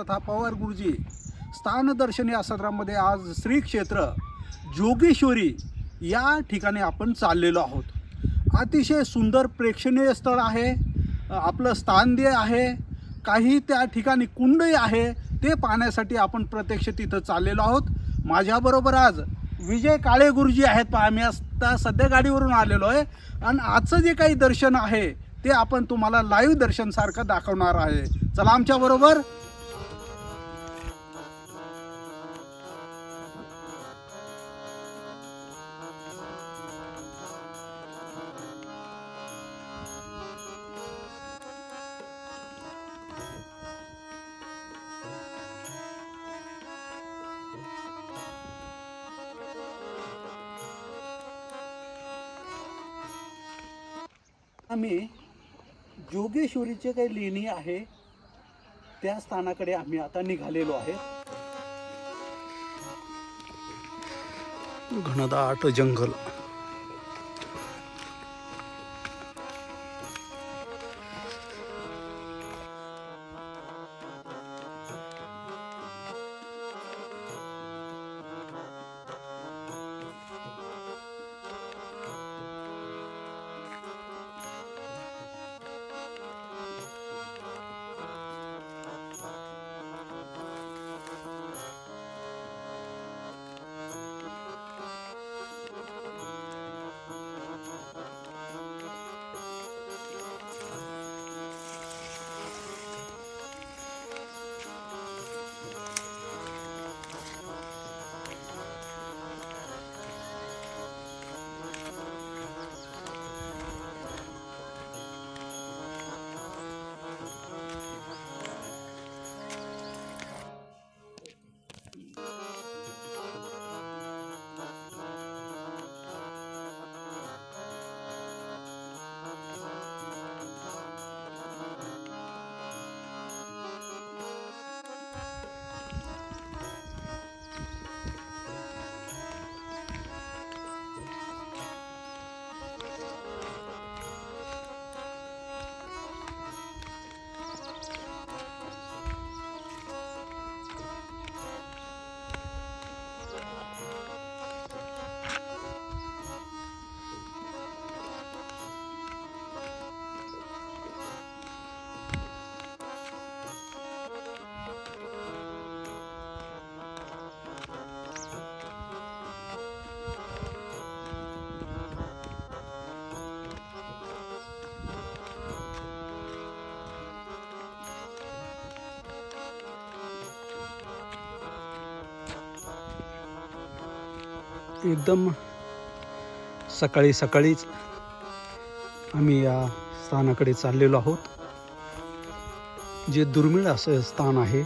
तथा पवार गुरुजी स्थानदर्शनी आश्रमामध्ये आज श्री क्षेत्र जोगेश्वरी या ठिकाणी आपण चाललेलो आहोत। अतिशय सुंदर प्रेक्षणीय स्थळ आहे, आपलं स्थानदेय आहे, काही त्या ठिकाणी कुंडही आहे, ते पाहण्यासाठी आपण प्रत्यक्ष तिथं चाललेलो आहोत। माझ्याबरोबर आज विजय काळे गुरुजी आहेत। पहा, मी आता सध्या गाडीवरून आलेलो आहे आणि आजचं जे काही दर्शन आहे ते आपण तुम्हाला लाईव्ह दर्शन सारखं दाखवणार आहे। चला आमच्या बरोबर। आम्ही जोगेश्वरीचे काही लेणी आहे त्या स्थानाकडे आम्ही आता निघालेलो आहे। घनदाट जंगल, एकदम सकाळी सकाळीच आम्ही या स्थानाकडे चाललेलो आहोत, जे दुर्मिळ असं स्थान आहे।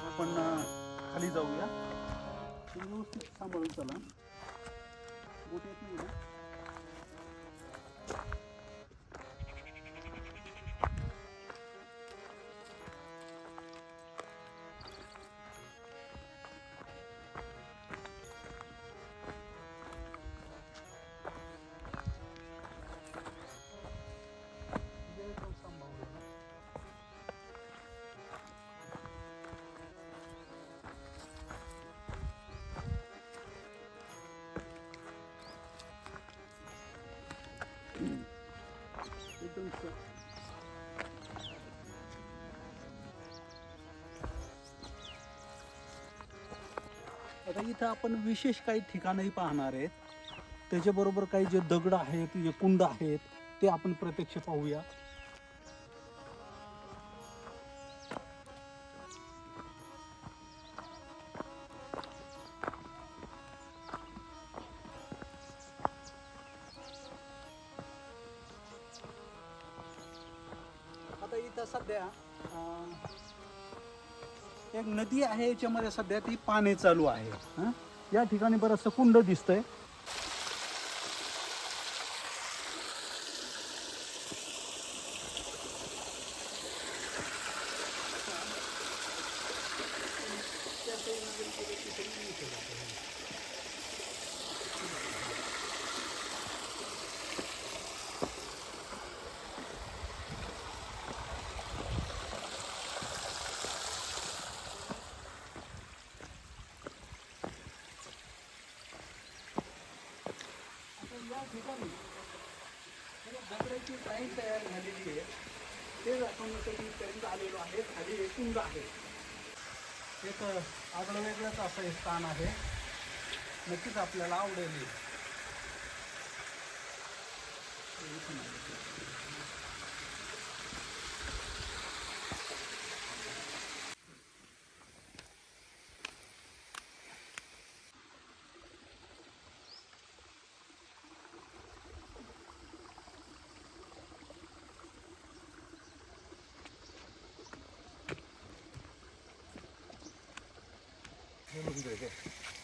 आपण खाली जाऊया, व्यवस्थित सांभाळून चला, बोट येत नाही ना। आता इथं आपण विशेष काही ठिकाणही पाहणार आहेत, त्याच्याबरोबर काही जे दगड आहेत, जे कुंड आहेत, ते आपण प्रत्यक्ष पाहूया। आता इथं सध्या एक नदी आहे, याच्यामध्ये सध्या ती पाणी चालू आहे। या ठिकाणी बरंचसं कुंड दिसतंय। या ठिकाणी दगडाची लाईन तयार झालेली आहे, ते दाखवण्यासाठी पर्यंत आलेलो आहे. खाली एक कुंड आहे, एक आगळं वेगळंच असं हे स्थान आहे. नक्कीच आपल्याला आवडेल.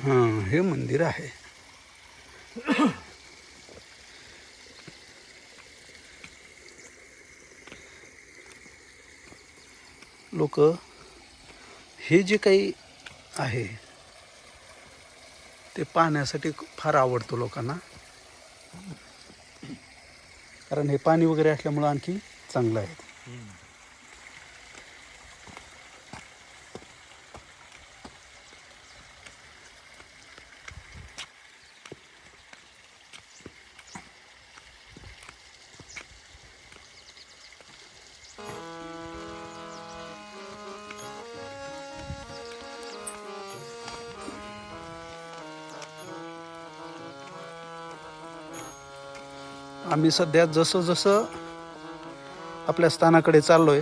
हां, हे मंदिर आहे. लोक हे जे काही आहे ते पाहण्यासाठी फार आवडतं लोकांना, कारण हे पाणी वगैरे असल्यामुळं आणखी चांगलं आहे. आम्ही सध्या जसं जसं आपल्या स्थानाकडे चाललोय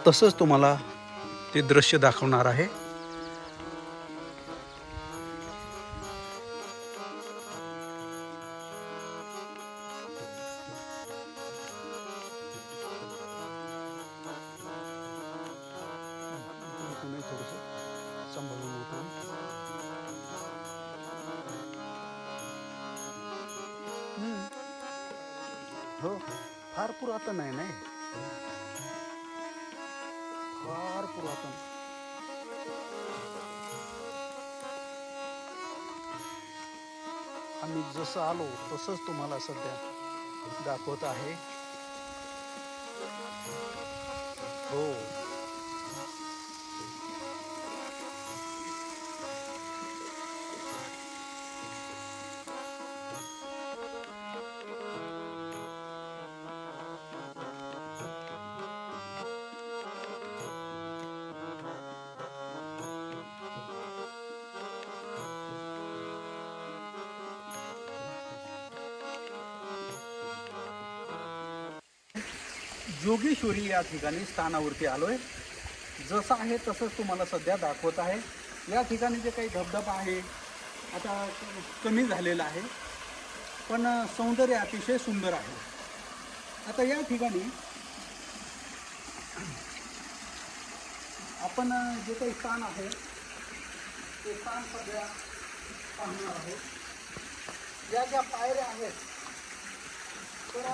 तसंच तुम्हाला ते दृश्य दाखवणार आहे. हो, फार पुरातन आहे नाही, फार पुरातन. आम्ही जसं आलो तसंच तुम्हाला सध्या दाखवत आहे. हो, जोगेश्वरी या ठिकाणी स्थानावरती आलोय. जसं आहे तसंच तुम्हाला सध्या दाखवत आहे. या ठिकाणी जे काही धबधबा आहे आता कमी झालेला आहे, पण सौंदर्य अतिशय सुंदर आहे. आता या ठिकाणी आपण जे काही स्थान आहे ते स्थान सध्या पाहणार आहोत. या ज्या पायऱ्या आहेत तर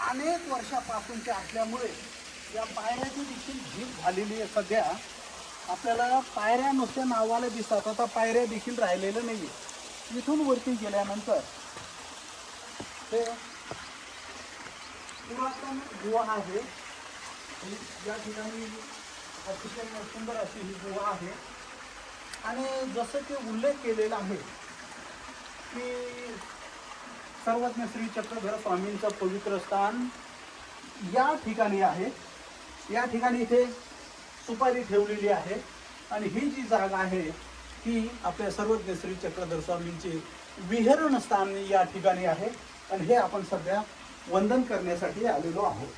अनेक वर्षापासूनच्या असल्यामुळे या पायऱ्याची देखील झीज झालेली आहे. सध्या आपल्याला पायऱ्या नुसत्या नावाला दिसतात, आता पायऱ्या देखील राहिलेल्या नाही आहे. इथून वरती गेल्यानंतर ते पुरातन गुहा आहे. या ठिकाणी अतिशय सुंदर अशी ही गुहा आहे. आणि जसं की उल्लेख केलेला आहे की सर्वज्ञ श्री चक्रधर स्वामींचं पवित्र स्थान या ठिकाणी आहे. या ठिकाणी इथे सुपारी ठेवलेली आहे आणि ही जी जागा आहे ती आपल्या सर्वज्ञ श्री चक्रधर स्वामींचे विहरण स्थान या ठिकाणी आहे. आणि हे आपण सध्या वंदन करण्यासाठी आलेलो आहोत.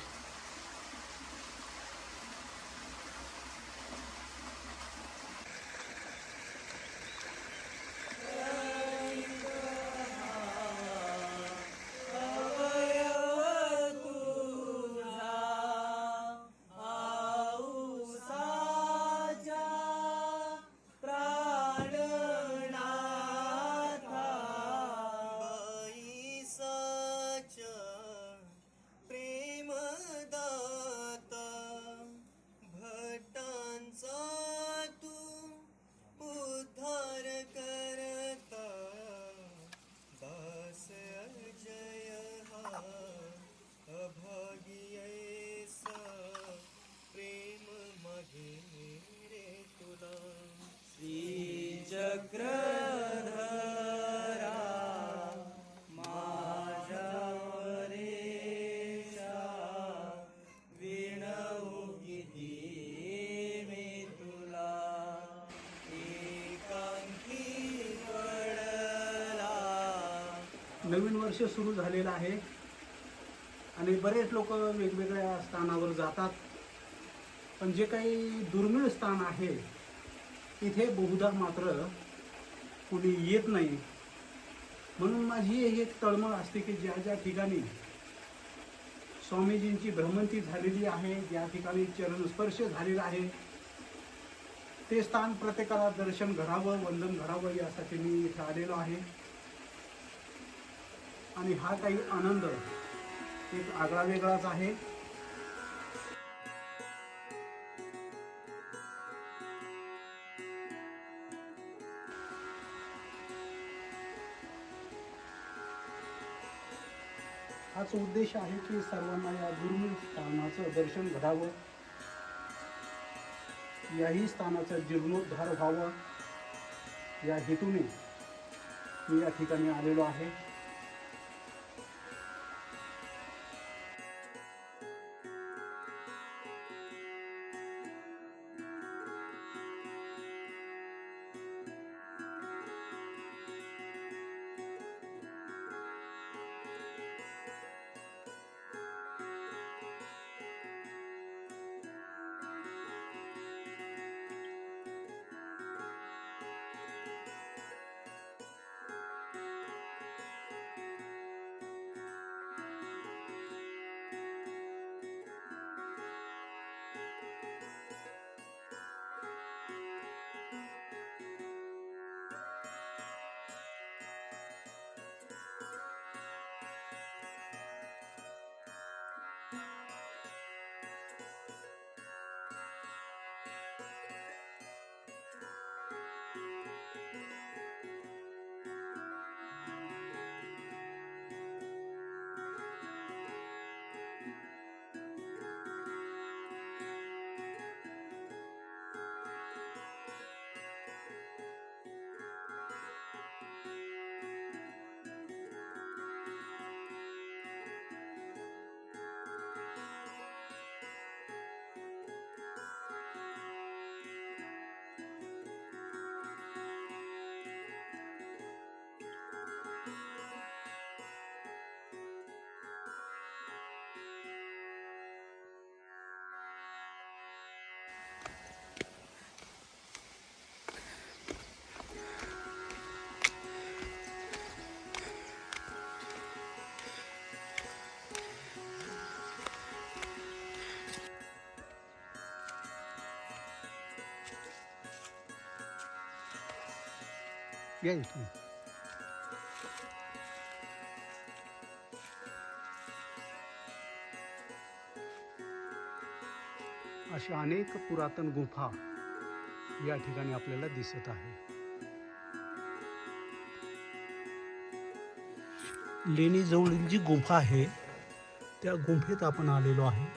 नवीन वर्ष सुरू झालेलं आहे आणि बरेच लोक वेगवेगळ्या स्थानावर जातात, पण जे काही दुर्मिळ स्थान आहे इथे बहुधा मात्र कोणी येत नाही. म्हणून माझी एक तळमळ असते की ज्या ज्या ठिकाणी स्वामीजींची भ्रमंती झालेली आहे, ज्या ठिकाणी चरणस्पर्श झालेला आहे, ते स्थान प्रत्येकाला दर्शन घडावं, वंदन घडावं यासाठी मी इथे आलेलो आहे. आणि हा काही आनंद एक आगळा वेगळाच आहे. हाच उद्देश आहे की सर्वांना या दुर्मिळ स्थानाचं दर्शन घडावं, याही स्थानाचा जीर्णोद्धार व्हावं, या हेतूने मी या ठिकाणी आलेलो आहे. या इथून अशा अनेक पुरातन गुंफा या ठिकाणी आपल्याला दिसत आहे. लेणीजवळील जी गुंफा आहे त्या गुंफेत आपण आलेलो आहे.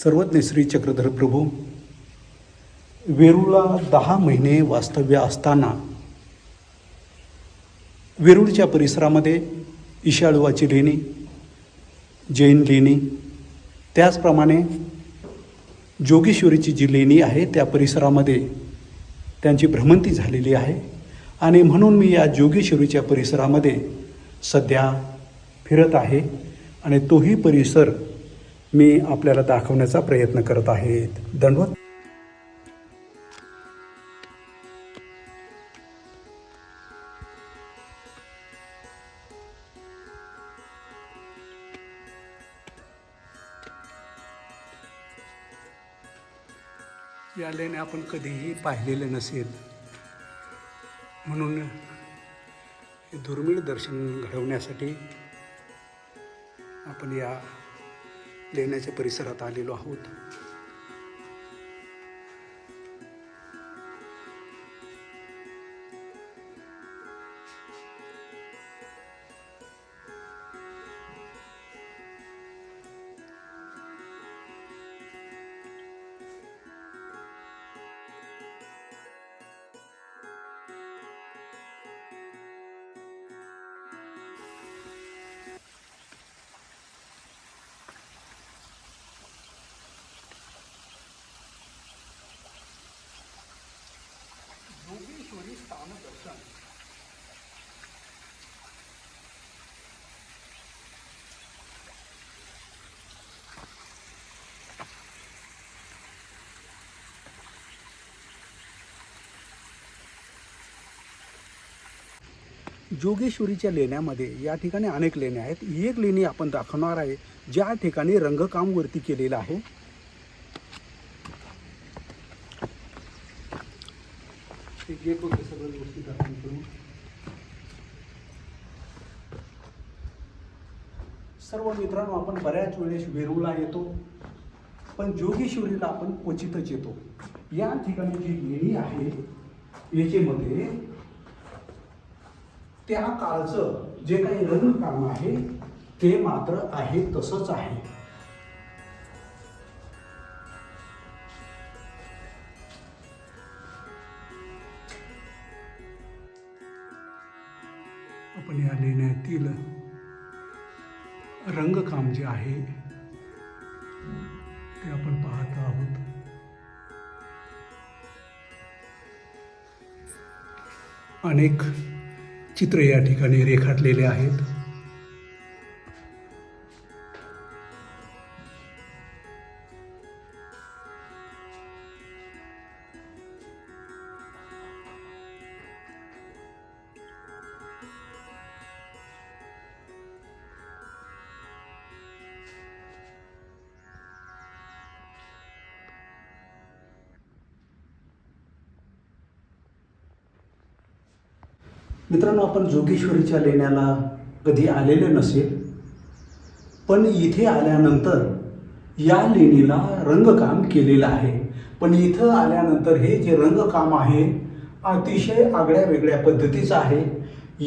सर्वज्ञ श्री चक्रधर प्रभू वेरूळला 10 महिने वास्तव्य असताना वेरूळच्या परिसरामध्ये ईशाळुवाची लेणी, जैन लेणी, त्याचप्रमाणे जोगेश्वरीची जी लेणी आहे त्या परिसरामध्ये त्यांची भ्रमंती झालेली आहे. आणि म्हणून मी या जोगेश्वरीच्या परिसरामध्ये सध्या फिरत आहे आणि तोही परिसर मी आपल्याला दाखवण्याचा प्रयत्न करत आहे. धन्यवाद. या लेण्या आपण कधीही पाहिलेले नसेल, म्हणून हे दुर्मिळ दर्शन घडवण्यासाठी आपण या लेण्याच्या परिसरात आलेलो आहोत. जोगेश्वरी स्थान दर्शन. जोगेश्वरीच्या लेण्यामध्ये या ठिकाणी अनेक लेण्या आहेत. ही एक लेणी आपण दाखवणार आहे ज्या ठिकाणी रंगकाम वरती केलेलं आहे. गेट वगैरे सगळं व्यवस्थित आपण करू. सर्व मित्रांनो, आपण बऱ्याच वेळेस वेरूळला येतो, पण जोगेश्वरीला आपण क्वचितच येतो. या ठिकाणी जी लेणी आहे याच्यामध्ये त्या काळचं जे काही रंगकाम आहे ते मात्र आहे तसंच आहे. आपण या लेण्यातील रंगकाम जे आहे ते आपण पाहत आहोत. अनेक चित्र या ठिकाणी रेखाटलेले आहेत. मित्रांनो, आपण जोगेश्वरीच्या लेण्याला कधी आलेले नसेल, पण इथे आल्यानंतर या लेणीला रंगकाम केलेलं आहे. पण इथं आल्यानंतर हे जे रंगकाम आहे अतिशय आगळ्या वेगळ्या पद्धतीचं आहे.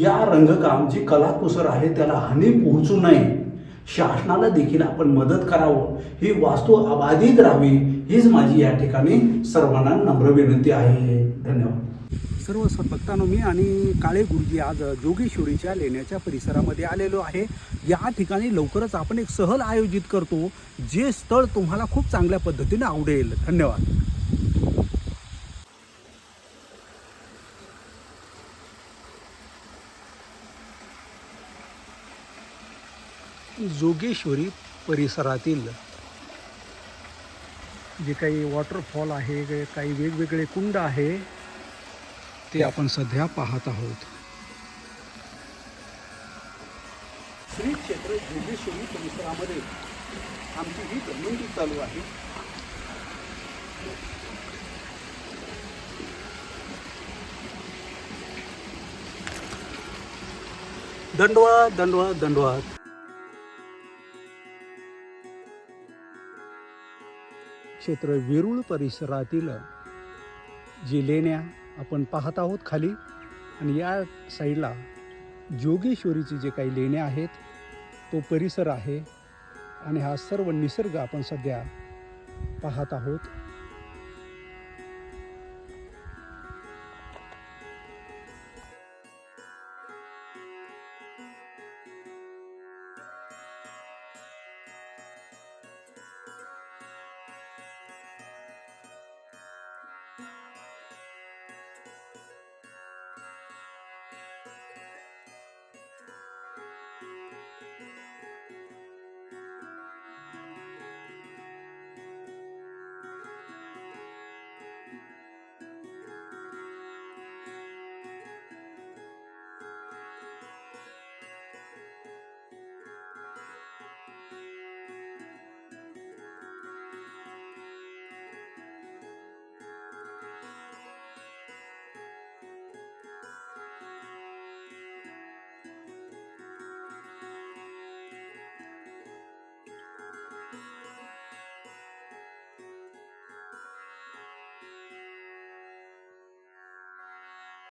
या रंगकाम जी कलाकुसर आहे त्याला हानी पोहोचू नये, शासनाला देखील आपण मदत करावं, ही वास्तू अबाधित राहावी, हीच माझी या ठिकाणी सर्वांना नम्र विनंती आहे. धन्यवाद. सर्व भक्तांनो, मी आणि काळे गुरुजी आज जोगेश्वरीच्या लेण्याच्या परिसरामध्ये आलेलो आहे. या ठिकाणी लवकरच आपण एक सहल आयोजित करतो, जे स्थळ तुम्हाला खूप चांगल्या पद्धतीने आवडेल. धन्यवाद. जोगेश्वरी परिसरातील जे काही वॉटरफॉल आहे, काही वेगवेगळे कुंड आहे, ते आपण सध्या पाहत आहोत. श्री क्षेत्र जोगेश्वरी परिसरामध्ये आमची ही भ्रमंती चालू आहे. दंडवत दंडवत दंडवत. क्षेत्र वेरूळ परिसरातील जी लेण्या आपण पाहत आहोत खाली, आणि या साईडला जोगेश्वरीचे जे काही लेण्या आहेत तो परिसर आहे. आणि हा सर्व निसर्ग आपण सध्या पाहत आहोत.